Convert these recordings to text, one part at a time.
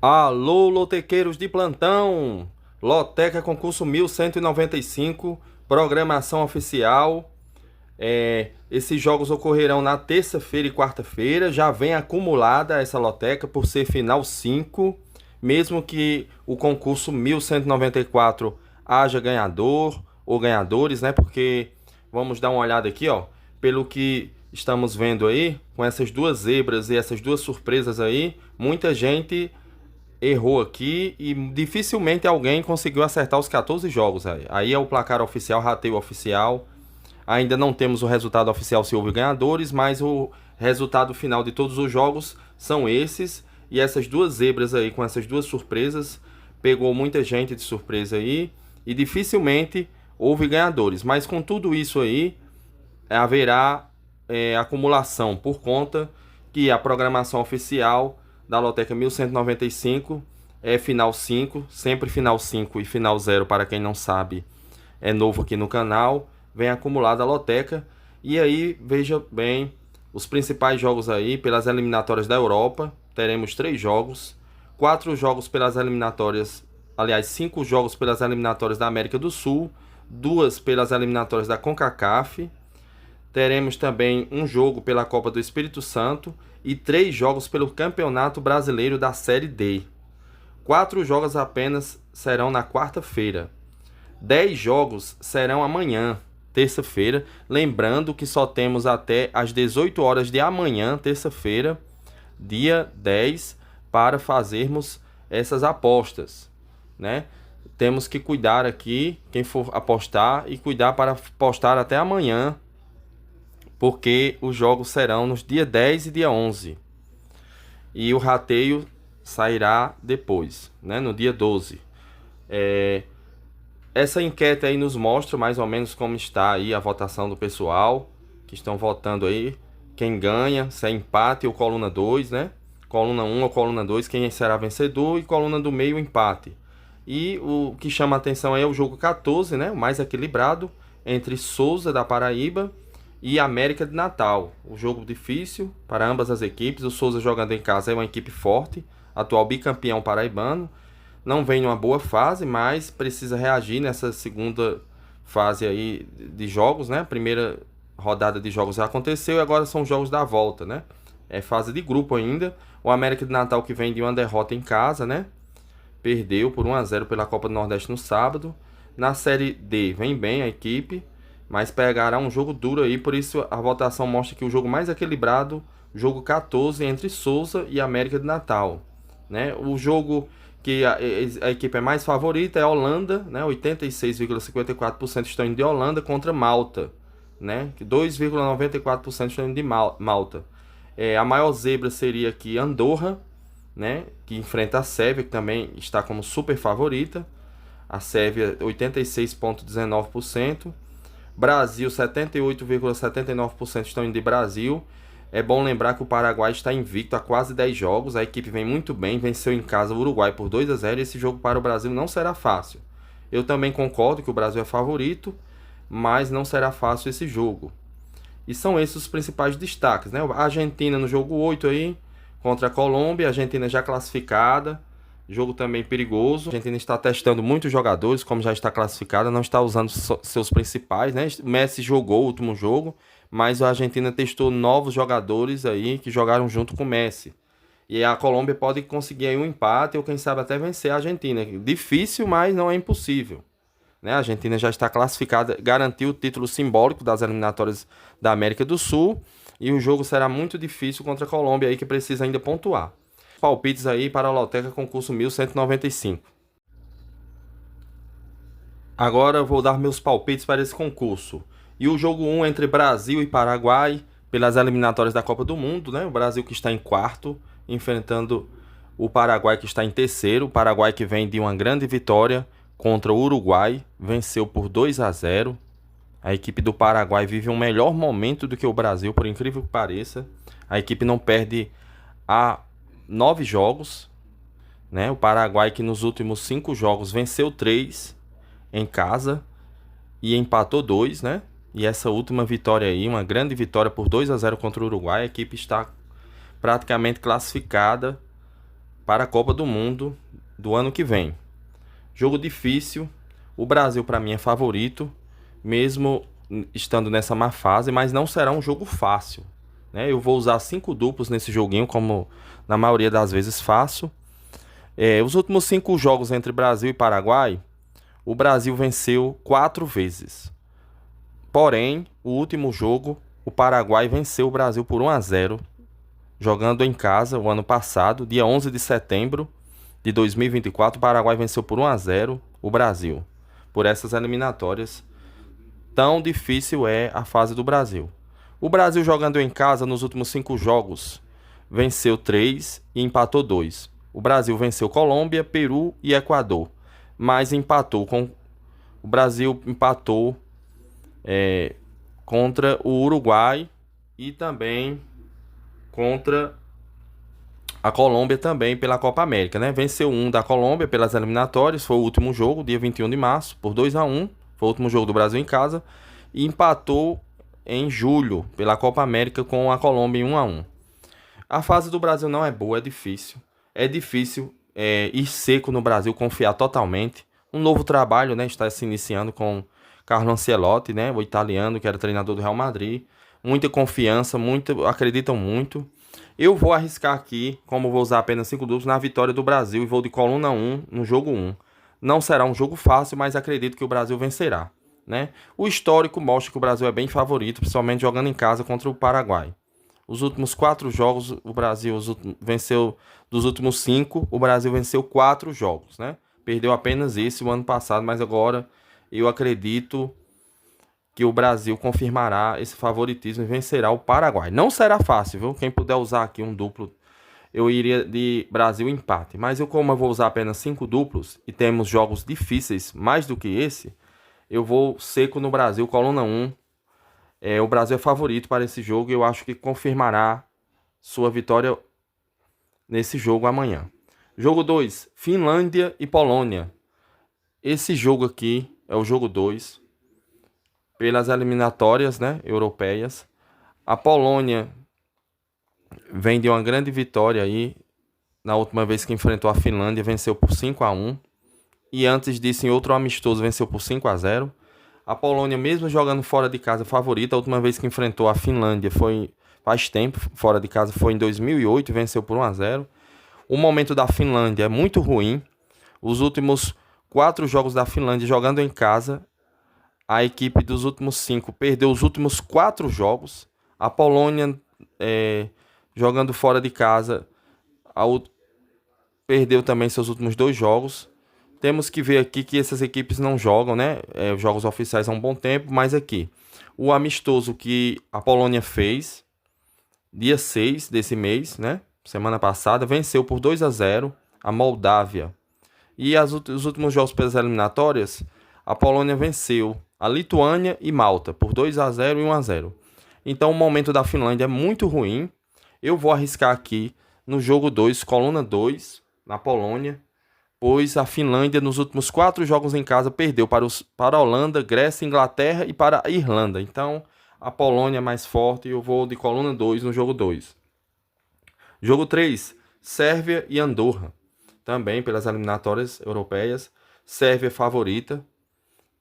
Alô, lotequeiros de plantão! Loteca Concurso 1195, programação oficial. Esses jogos ocorrerão na terça-feira e quarta-feira. Já vem acumulada essa loteca por ser final 5, mesmo que o concurso 1194 haja ganhador ou ganhadores, né? Porque vamos dar uma olhada aqui, ó, pelo que estamos vendo aí, com essas duas zebras e essas duas surpresas aí, muita gente errou aqui e dificilmente alguém conseguiu acertar os 14 jogos. Aí é o placar oficial, rateio oficial. Ainda não temos o resultado oficial se houve ganhadores, mas o resultado final de todos os jogos são esses. E essas duas zebras aí, com essas duas surpresas, pegou muita gente de surpresa aí. E dificilmente houve ganhadores. Mas com tudo isso aí, haverá acumulação por conta que a programação oficial da Loteca 1195 é final 5, sempre final 5 e final 0 para quem não sabe, é novo aqui no canal, vem acumulada a Loteca. E aí, veja bem, os principais jogos aí, pelas eliminatórias da Europa, teremos 3 jogos, 4 jogos pelas eliminatórias, aliás, 5 jogos pelas eliminatórias da América do Sul, 2 pelas eliminatórias da CONCACAF. Teremos também um jogo pela Copa do Espírito Santo e 3 jogos pelo Campeonato Brasileiro da Série D. 4 jogos apenas serão na quarta-feira. 10 jogos serão amanhã, terça-feira. Lembrando que só temos até às 18 horas de amanhã, terça-feira, dia 10, para fazermos essas apostas, né? Temos que cuidar aqui, quem for apostar, e cuidar para apostar até amanhã, porque os jogos serão nos dia 10 e dia 11. E o rateio sairá depois, né, no dia 12. Essa enquete aí nos mostra mais ou menos como está aí a votação do pessoal que estão votando aí. Quem ganha, se é empate ou coluna 2, né? Coluna 1 ou coluna 2, quem será vencedor, e coluna do meio, empate. E o que chama a atenção aí é o jogo 14, né? O mais equilibrado, entre Souza da Paraíba e América de Natal. O jogo difícil para ambas as equipes. O Souza jogando em casa é uma equipe forte, atual bicampeão paraibano. Não vem numa boa fase, mas precisa reagir nessa segunda fase aí de jogos, né? A primeira rodada de jogos já aconteceu e agora são jogos da volta, né? É fase de grupo ainda. O América de Natal, que vem de uma derrota em casa, né? Perdeu por 1-0 pela Copa do Nordeste no sábado. Na Série D vem bem a equipe, mas pegará um jogo duro aí, por isso a votação mostra que o jogo mais equilibrado, jogo 14 entre Souza e América de Natal, né? O jogo que a equipe é mais favorita é a Holanda, né? 86,54% estão indo de Holanda contra Malta, né? 2,94% estão indo de Malta. A maior zebra seria aqui Andorra, né? Que enfrenta a Sérvia, que também está como super favorita. A Sérvia 86,19%. Brasil 78,79% estão indo de Brasil. É bom lembrar que o Paraguai está invicto há quase 10 jogos. A equipe vem muito bem, venceu em casa o Uruguai por 2-0. Esse jogo para o Brasil não será fácil. Eu também concordo que o Brasil é favorito, mas não será fácil esse jogo. E são esses os principais destaques, né? A Argentina no jogo 8 aí, contra a Colômbia. A Argentina já classificada. Jogo também perigoso. A Argentina está testando muitos jogadores, como já está classificada, não está usando seus principais, né? Messi jogou o último jogo, mas a Argentina testou novos jogadores aí que jogaram junto com o Messi. E a Colômbia pode conseguir aí um empate ou quem sabe até vencer a Argentina. Difícil, mas não é impossível, né? A Argentina já está classificada, garantiu o título simbólico das eliminatórias da América do Sul, e o jogo será muito difícil contra a Colômbia aí, que precisa ainda pontuar. Palpites aí para a Loteca Concurso 1195. Agora eu vou dar meus palpites para esse concurso. E o jogo 1 entre Brasil e Paraguai, pelas eliminatórias da Copa do Mundo, né? O Brasil, que está em quarto, enfrentando o Paraguai, que está em terceiro. O Paraguai, que vem de uma grande vitória contra o Uruguai, venceu por 2-0. A equipe do Paraguai vive um melhor momento do que o Brasil, por incrível que pareça. A equipe não perde há 9 jogos, né? O Paraguai, que nos últimos 5 jogos venceu 3 em casa e empatou 2, né? E essa última vitória aí, uma grande vitória por 2-0 contra o Uruguai. A equipe está praticamente classificada para a Copa do Mundo do ano que vem. Jogo difícil, o Brasil para mim é favorito, mesmo estando nessa má fase, mas não será um jogo fácil, né? Eu vou usar 5 duplos nesse joguinho, como na maioria das vezes faço. Os últimos 5 jogos entre Brasil e Paraguai, o Brasil venceu 4 vezes. Porém, o último jogo, o Paraguai venceu o Brasil por 1-0, jogando em casa o ano passado, dia 11 de setembro de 2024, o Paraguai venceu por 1-0 o Brasil. Por essas eliminatórias, tão difícil é a fase do Brasil. O Brasil jogando em casa nos últimos 5 jogos, venceu 3 e empatou 2. O Brasil venceu Colômbia, Peru e Equador, mas empatou com... O Brasil empatou contra o Uruguai e também contra a Colômbia também pela Copa América, né? Venceu um da Colômbia pelas eliminatórias, foi o último jogo, dia 21 de março, por 2-1. Foi o último jogo do Brasil em casa. E empatou em julho pela Copa América com a Colômbia em 1-1. A fase do Brasil não é boa, é difícil. É difícil ir seco no Brasil, confiar totalmente. Um novo trabalho, né, está se iniciando com Carlo Ancelotti, né, o italiano que era treinador do Real Madrid. Muita confiança, acreditam muito. Eu vou arriscar aqui, como vou usar apenas 5 duplos, na vitória do Brasil e vou de coluna 1 no jogo 1. Não será um jogo fácil, mas acredito que o Brasil vencerá, né? O histórico mostra que o Brasil é bem favorito, principalmente jogando em casa contra o Paraguai. Os últimos 4 jogos, o Brasil venceu, dos últimos 5, o Brasil venceu 4 jogos, né? Perdeu apenas esse o ano passado, mas agora eu acredito que o Brasil confirmará esse favoritismo e vencerá o Paraguai. Não será fácil, viu? Quem puder usar aqui um duplo, eu iria de Brasil empate. Mas como eu vou usar apenas 5 duplos e temos jogos difíceis mais do que esse, eu vou seco no Brasil, coluna 1. O Brasil é favorito para esse jogo e eu acho que confirmará sua vitória nesse jogo amanhã. Jogo 2, Finlândia e Polônia. Esse jogo aqui é o jogo 2. Pelas eliminatórias, né, europeias. A Polônia vem de uma grande vitória aí. Na última vez que enfrentou a Finlândia, venceu por 5-1. E antes disso, em outro amistoso, venceu por 5-0. A Polônia, mesmo jogando fora de casa, favorita. A última vez que enfrentou a Finlândia foi faz tempo, fora de casa, foi em 2008, venceu por 1-0. O momento da Finlândia é muito ruim. Os últimos 4 jogos da Finlândia jogando em casa, a equipe dos últimos 5 perdeu os últimos 4 jogos. A Polônia, jogando fora de casa, perdeu também seus últimos 2 jogos. Temos que ver aqui que essas equipes não jogam, né? Jogos oficiais há um bom tempo, mas aqui, o amistoso que a Polônia fez, dia 6 desse mês, né? Semana passada, venceu por 2-0 a Moldávia. E os últimos jogos pelas eliminatórias, a Polônia venceu a Lituânia e Malta por 2-0 e 1-0. Então o momento da Finlândia é muito ruim. Eu vou arriscar aqui no jogo 2, coluna 2, na Polônia, pois a Finlândia nos últimos 4 jogos em casa perdeu para a Holanda, Grécia, Inglaterra e para a Irlanda. Então a Polônia é mais forte e eu vou de coluna 2 no jogo 2. Jogo 3, Sérvia e Andorra. Também pelas eliminatórias europeias, Sérvia é favorita.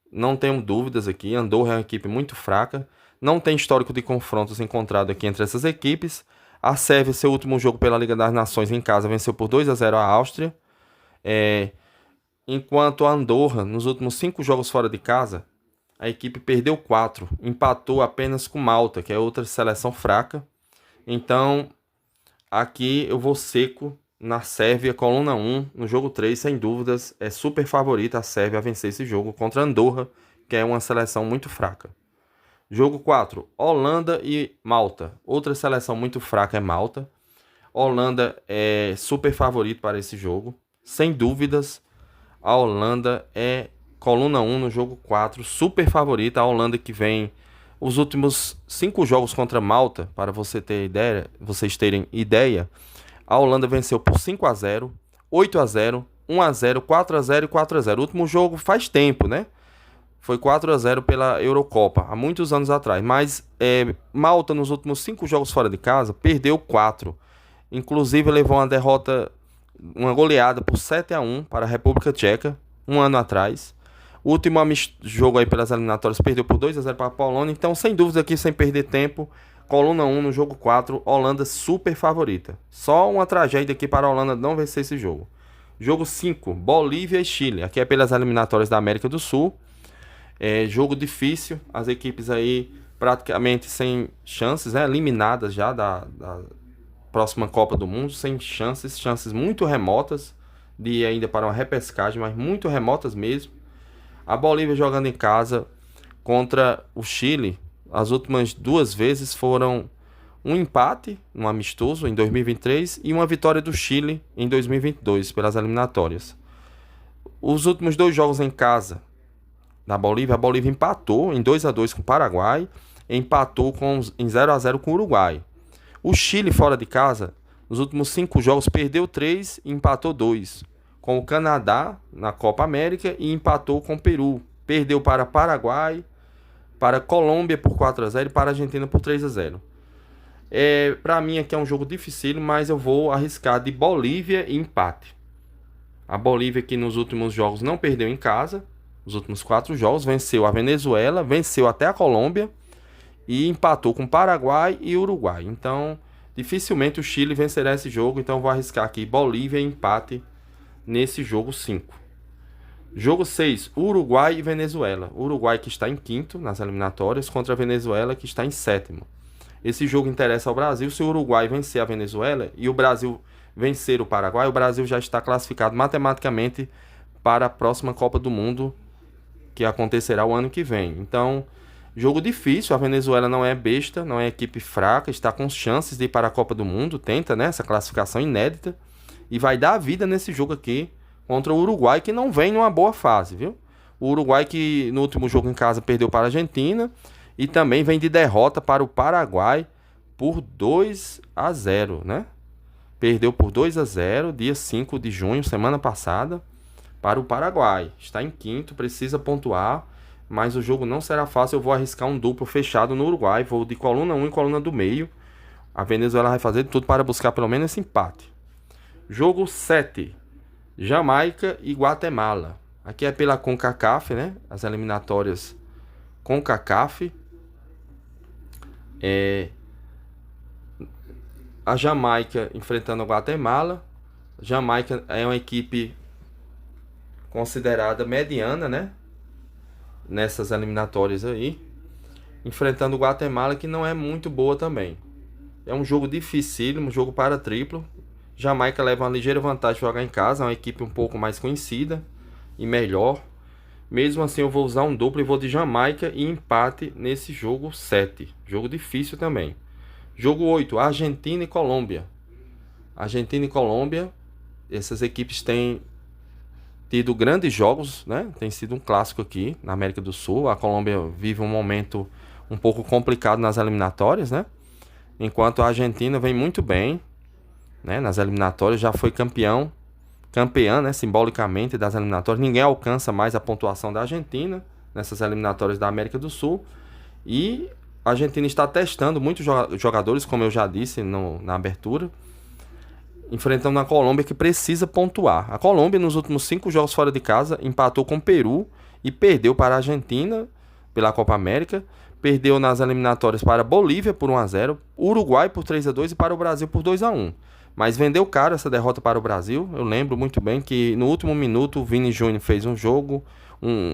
Não tenho dúvidas aqui, Andorra é uma equipe muito fraca. Não tem histórico de confrontos encontrado aqui entre essas equipes. A Sérvia, seu último jogo pela Liga das Nações em casa, venceu por 2-0 a Áustria. Enquanto a Andorra, nos últimos 5 jogos fora de casa, a equipe perdeu 4. Empatou apenas com Malta, que é outra seleção fraca. Então, aqui eu vou seco na Sérvia, coluna 1, no jogo 3, sem dúvidas. É super favorita a Sérvia a vencer esse jogo contra a Andorra, que é uma seleção muito fraca. Jogo 4, Holanda e Malta. Outra seleção muito fraca é Malta. Holanda é super favorito para esse jogo. Sem dúvidas, a Holanda é coluna 1 no jogo 4. Super favorita. A Holanda que vem os últimos 5 jogos contra Malta, para vocês terem ideia. A Holanda venceu por 5-0, 8-0, 1-0, 4-0 e 4-0. O último jogo faz tempo, né? Foi 4-0 pela Eurocopa, há muitos anos atrás. Mas Malta, nos últimos 5 jogos fora de casa, perdeu 4. Inclusive, levou uma derrota uma goleada por 7-1 para a República Tcheca, um ano atrás. O último jogo aí pelas eliminatórias perdeu por 2-0 para a Polônia. Então, sem dúvida aqui, sem perder tempo, coluna 1 no jogo 4, Holanda super favorita. Só uma tragédia aqui para a Holanda não vencer esse jogo. Jogo 5, Bolívia e Chile. Aqui é pelas eliminatórias da América do Sul. Jogo difícil, as equipes aí praticamente sem chances, né? Eliminadas já da próxima Copa do Mundo, sem chances muito remotas de ir ainda para uma repescagem, mas muito remotas mesmo. A Bolívia jogando em casa contra o Chile, as últimas 2 vezes foram um empate, um amistoso em 2023 e uma vitória do Chile em 2022 pelas eliminatórias. Os últimos 2 jogos em casa da Bolívia, a Bolívia empatou em 2-2 com o Paraguai, empatou em 0-0 com o Uruguai. O Chile fora de casa, nos últimos 5 jogos perdeu 3 e empatou 2. Com o Canadá na Copa América e empatou com o Peru. Perdeu para Paraguai, para Colômbia por 4-0 e para a Argentina por 3-0. Para mim aqui é um jogo difícil, mas eu vou arriscar de Bolívia e empate. A Bolívia que nos últimos jogos não perdeu em casa. Nos últimos 4 jogos venceu a Venezuela, venceu até a Colômbia e empatou com Paraguai e Uruguai. Então, dificilmente o Chile vencerá esse jogo. Então, vou arriscar aqui Bolívia e empate nesse jogo 5. Jogo 6, Uruguai e Venezuela. Uruguai que está em 5º nas eliminatórias contra a Venezuela que está em 7º. Esse jogo interessa ao Brasil. Se o Uruguai vencer a Venezuela e o Brasil vencer o Paraguai, o Brasil já está classificado matematicamente para a próxima Copa do Mundo que acontecerá o ano que vem. Então, jogo difícil. A Venezuela não é besta, não é equipe fraca, está com chances de ir para a Copa do Mundo, tenta, né, essa classificação inédita. E vai dar a vida nesse jogo aqui contra o Uruguai, que não vem numa boa fase, viu? O Uruguai que no último jogo em casa perdeu para a Argentina e também vem de derrota para o Paraguai por 2-0, né? Perdeu por 2-0, dia 5 de junho, semana passada, para o Paraguai. Está em 5º, precisa pontuar, mas o jogo não será fácil. Eu vou arriscar um duplo fechado no Uruguai, vou de coluna 1 e coluna do meio. A Venezuela vai fazer de tudo para buscar pelo menos esse empate. Jogo 7, Jamaica e Guatemala. Aqui é pela CONCACAF, né? As eliminatórias CONCACAF. A Jamaica enfrentando a Guatemala. Jamaica é uma equipe considerada mediana, né? Nessas eliminatórias aí. Enfrentando o Guatemala, que não é muito boa também. É um jogo difícil, um jogo para triplo. Jamaica leva uma ligeira vantagem de jogar em casa, é uma equipe um pouco mais conhecida e melhor. Mesmo assim eu vou usar um duplo e vou de Jamaica e empate nesse jogo 7. Jogo difícil também. Jogo 8, Argentina e Colômbia. Argentina e Colômbia, essas equipes têm tido grandes jogos, né? Tem sido um clássico aqui na América do Sul. A Colômbia vive um momento um pouco complicado nas eliminatórias, né? Enquanto a Argentina vem muito bem, né, nas eliminatórias, já foi campeã, né, simbolicamente das eliminatórias. Ninguém alcança mais a pontuação da Argentina nessas eliminatórias da América do Sul. E a Argentina está testando muitos jogadores, como eu já disse na abertura, enfrentando a Colômbia que precisa pontuar. A Colômbia nos últimos 5 jogos fora de casa empatou com o Peru e perdeu para a Argentina pela Copa América. Perdeu nas eliminatórias para a Bolívia por 1-0, Uruguai por 3-2 e para o Brasil por 2-1. Mas vendeu caro essa derrota para o Brasil. Eu lembro muito bem que no último minuto o Vini Júnior fez um jogo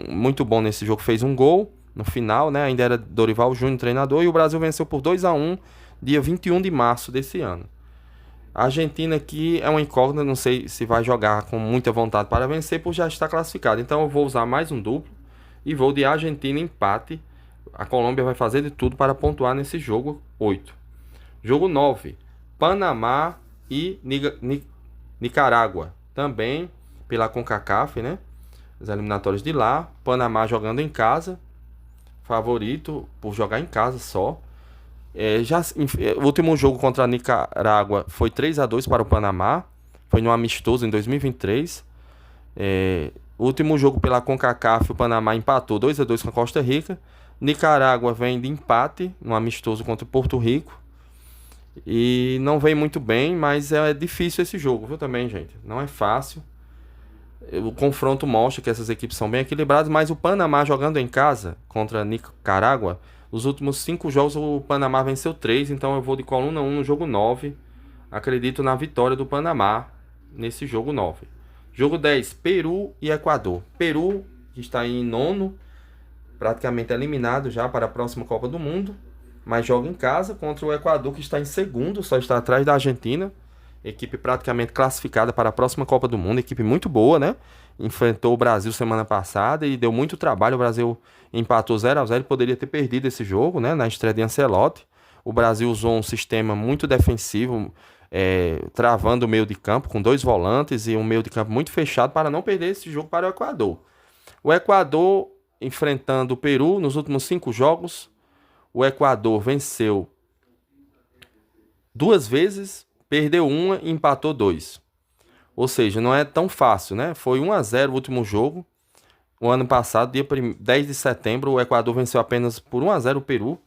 muito bom nesse jogo, fez um gol no final, né? Ainda era Dorival Júnior treinador e o Brasil venceu por 2-1 dia 21 de março desse ano. A Argentina aqui é uma incógnita, não sei se vai jogar com muita vontade para vencer por já estar classificado. Então eu vou usar mais um duplo e vou de Argentina empate. A Colômbia vai fazer de tudo para pontuar nesse jogo 8. Jogo 9, Panamá e Nicarágua, também pela CONCACAF, né? As eliminatórias de lá. Panamá jogando em casa, favorito por jogar em casa só. O último jogo contra a Nicarágua foi 3-2 para o Panamá, foi no amistoso em 2023. O último jogo pela CONCACAF, o Panamá empatou 2-2 com a Costa Rica. Nicarágua vem de empate no amistoso contra o Porto Rico. E não vem muito bem, mas é difícil esse jogo, viu, também, gente? Não é fácil. O confronto mostra que essas equipes são bem equilibradas, mas o Panamá jogando em casa contra Nicarágua, os últimos 5 jogos o Panamá venceu 3, então eu vou de coluna 1 no jogo 9. Acredito na vitória do Panamá nesse jogo 9. Jogo 10, Peru e Equador. Peru, que está em nono, praticamente eliminado já para a próxima Copa do Mundo, mas joga em casa contra o Equador, que está em segundo, só está atrás da Argentina. Equipe praticamente classificada para a próxima Copa do Mundo, equipe muito boa, né? Enfrentou o Brasil semana passada e deu muito trabalho. O Brasil empatou 0-0 e poderia ter perdido esse jogo, né? Na estreia de Ancelotti. O Brasil usou um sistema muito defensivo, travando o meio de campo com 2 volantes e um meio de campo muito fechado para não perder esse jogo para o Equador. O Equador enfrentando o Peru nos últimos 5 jogos. O Equador venceu 2 vezes, perdeu 1 e empatou 2. Ou seja, não é tão fácil, né? Foi 1-0 o último jogo. O ano passado, dia 10 de setembro, o Equador venceu apenas por 1-0 o Peru.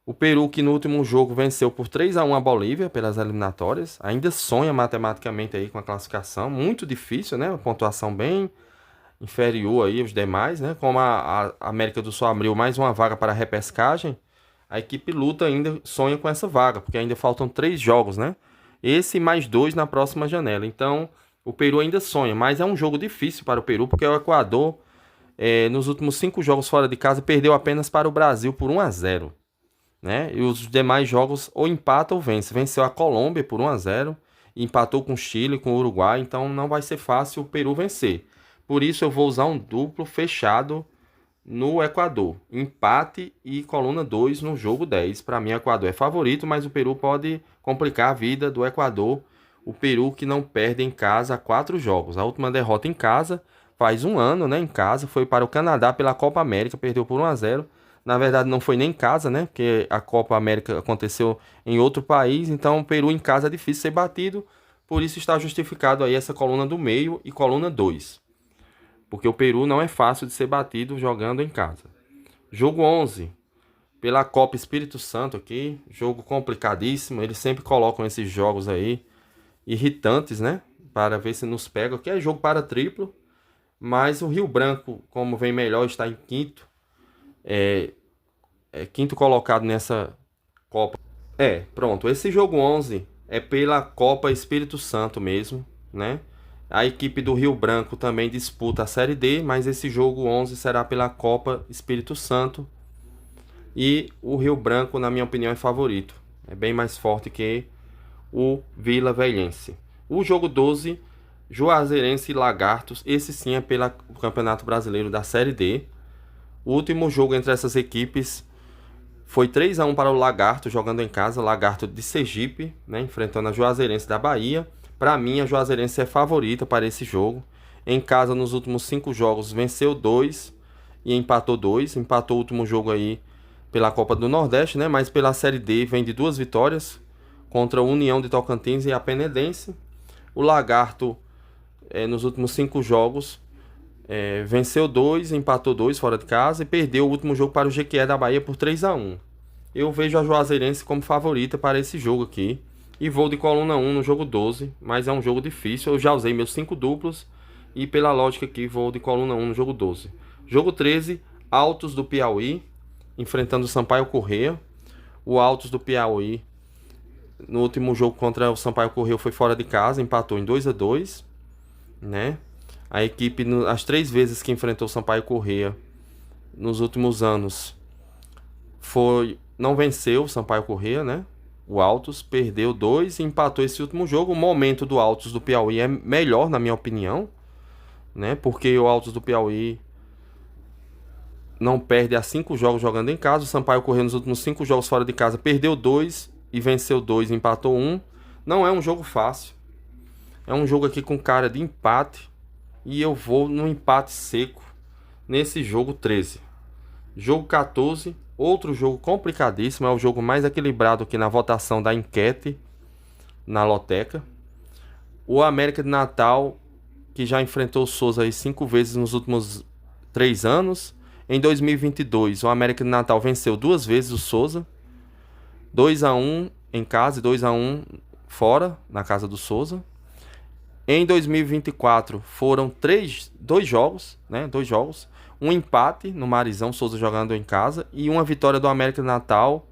O Peru, que no último jogo venceu por 3-1 a Bolívia pelas eliminatórias, ainda sonha matematicamente aí com a classificação. Muito difícil, né? Uma pontuação bem inferior aí aos demais, né? Como a América do Sul abriu mais uma vaga para a repescagem, a equipe luta ainda, sonha com essa vaga, porque ainda faltam 3 jogos, né? Esse mais 2 na próxima janela. Então, o Peru ainda sonha, mas é um jogo difícil para o Peru, porque o Equador, nos últimos 5 jogos fora de casa, perdeu apenas para o Brasil por 1-0, né? E os demais jogos ou empata ou vence. Venceu a Colômbia por 1-0, empatou com o Chile, com o Uruguai, então não vai ser fácil o Peru vencer. Por isso eu vou usar um duplo fechado no Equador. Empate e coluna 2 no jogo 10. Para mim, o Equador é favorito, mas o Peru pode complicar a vida do Equador. O Peru que não perde em casa há 4 jogos. A última derrota em casa faz 1 ano, né? Em casa foi para o Canadá pela Copa América, perdeu por 1-0. Na verdade, não foi nem em casa, né? Porque a Copa América aconteceu em outro país. Então, o Peru em casa é difícil ser batido. Por isso está justificado aí essa coluna do meio e coluna 2. Porque o Peru não é fácil de ser batido jogando em casa. Jogo 11, pela Copa Espírito Santo aqui. Jogo complicadíssimo. Eles sempre colocam esses jogos aí irritantes, né? Para ver se nos pega. Aqui é jogo para triplo. Mas o Rio Branco, como vem melhor, está em quinto. Quinto colocado nessa Copa. Pronto. Esse jogo 11 é pela Copa Espírito Santo mesmo, né? A equipe do Rio Branco também disputa a Série D, mas esse jogo 11 será pela Copa Espírito Santo. E o Rio Branco, na minha opinião, é favorito. É bem mais forte que o Vila Velhense. O jogo 12, Juazeirense e Lagartos. Esse sim é pelo Campeonato Brasileiro da Série D. O último jogo entre essas equipes foi 3-1 para o Lagarto, jogando em casa. Lagarto de Sergipe, né, enfrentando a Juazeirense da Bahia. Para mim, a Juazeirense é favorita para esse jogo. Em casa, nos últimos 5 jogos, venceu 2 e empatou 2. Empatou o último jogo aí pela Copa do Nordeste, né? Mas pela Série D vem de 2 vitórias contra a União de Tocantins e a Penedense. O Lagarto, nos últimos 5 jogos, venceu 2, empatou 2 fora de casa e perdeu o último jogo para o Jequié da Bahia por 3-1. Eu vejo a Juazeirense como favorita para esse jogo aqui. E vou de coluna 1 no jogo 12, mas é um jogo difícil. Eu já usei meus 5 duplos e pela lógica aqui vou de coluna 1 no jogo 12. Jogo 13, Altos do Piauí, enfrentando o Sampaio Corrêa. O Altos do Piauí, no último jogo contra o Sampaio Corrêa, foi fora de casa, empatou em 2-2, né? A equipe, as 3 vezes que enfrentou o Sampaio Corrêa nos últimos anos, não venceu o Sampaio Corrêa, né? O Altos perdeu 2 e empatou esse último jogo. O momento do Altos do Piauí é melhor, na minha opinião, né? Porque o Altos do Piauí não perde há 5 jogos jogando em casa. O Sampaio Corrêa nos últimos 5 jogos fora de casa perdeu 2 e venceu 2 e empatou 1. Não é um jogo fácil. É um jogo aqui com cara de empate. E eu vou no empate seco nesse jogo 13. Jogo 14, outro jogo complicadíssimo, é o jogo mais equilibrado aqui na votação da enquete na Loteca. O América de Natal, que já enfrentou o Souza aí 5 vezes nos últimos 3 anos. Em 2022, o América de Natal venceu 2 vezes o Souza, 2-1 em casa e 2-1 fora, na casa do Souza. Em 2024 foram dois jogos, né? Dois jogos. Um empate no Marizão, Souza jogando em casa, e uma vitória do América de Natal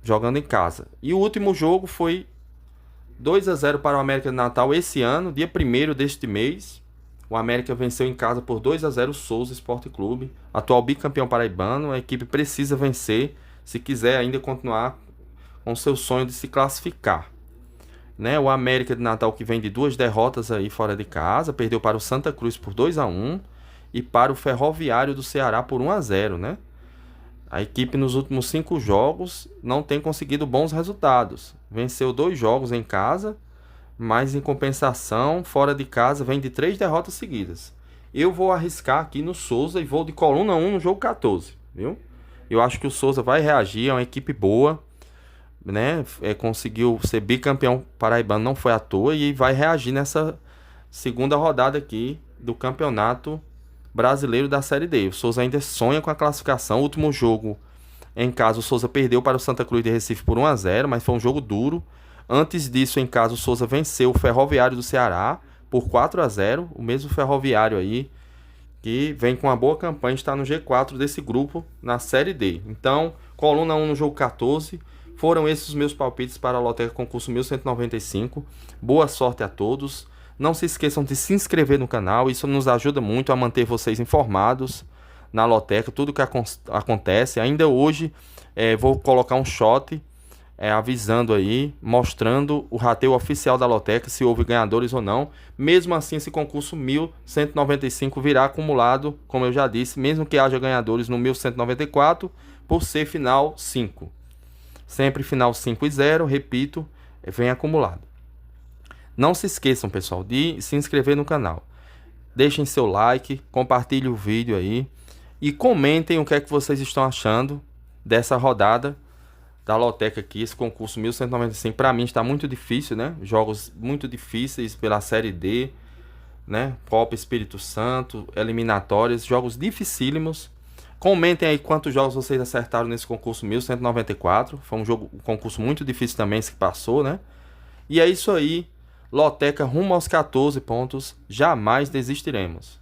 jogando em casa. E o último jogo foi 2-0 para o América de Natal esse ano, dia 1º deste mês. O América venceu em casa por 2-0 o Souza Esporte Clube, atual bicampeão paraibano. A equipe precisa vencer se quiser ainda continuar com seu sonho de se classificar. Né? O América de Natal, que vem de 2 derrotas aí fora de casa, perdeu para o Santa Cruz por 2-1 e para o Ferroviário do Ceará por 1-0, né? A equipe nos últimos 5 jogos não tem conseguido bons resultados. Venceu 2 jogos em casa, mas em compensação, fora de casa, vem de 3 derrotas seguidas. Eu vou arriscar aqui no Souza e vou de coluna 1 no jogo 14, viu? Eu acho que o Souza vai reagir, é uma equipe boa, né? Conseguiu ser bicampeão paraibano, não foi à toa, e vai reagir nessa segunda rodada aqui do Campeonato Brasileiro da Série D. O Souza ainda sonha com a classificação. O último jogo em casa, o Souza perdeu para o Santa Cruz de Recife por 1-0, mas foi um jogo duro. Antes disso, em casa, o Souza venceu o Ferroviário do Ceará por 4-0. O mesmo Ferroviário aí, que vem com uma boa campanha, está no G4 desse grupo na Série D. Então, coluna 1 no jogo 14. Foram esses os meus palpites para a Loteca Concurso 1195. Boa sorte a todos. Não se esqueçam de se inscrever no canal, isso nos ajuda muito a manter vocês informados na Loteca, tudo que acontece. Ainda hoje vou colocar um shot avisando aí, mostrando o rateio oficial da Loteca, se houve ganhadores ou não. Mesmo assim, esse concurso 1195 virá acumulado, como eu já disse, mesmo que haja ganhadores no 1194, por ser final 5. Sempre final 5 e 0, repito, vem acumulado. Não se esqueçam, pessoal, de se inscrever no canal. Deixem seu like, compartilhem o vídeo aí e comentem o que é que vocês estão achando dessa rodada da Loteca aqui, esse concurso 1195. Para mim está muito difícil, né? Jogos muito difíceis pela Série D, né? Copa Espírito Santo, eliminatórias, jogos dificílimos. Comentem aí quantos jogos vocês acertaram nesse concurso 1194. Foi um concurso muito difícil também esse que passou, né? E é isso aí. Loteca rumo aos 14 pontos, jamais desistiremos.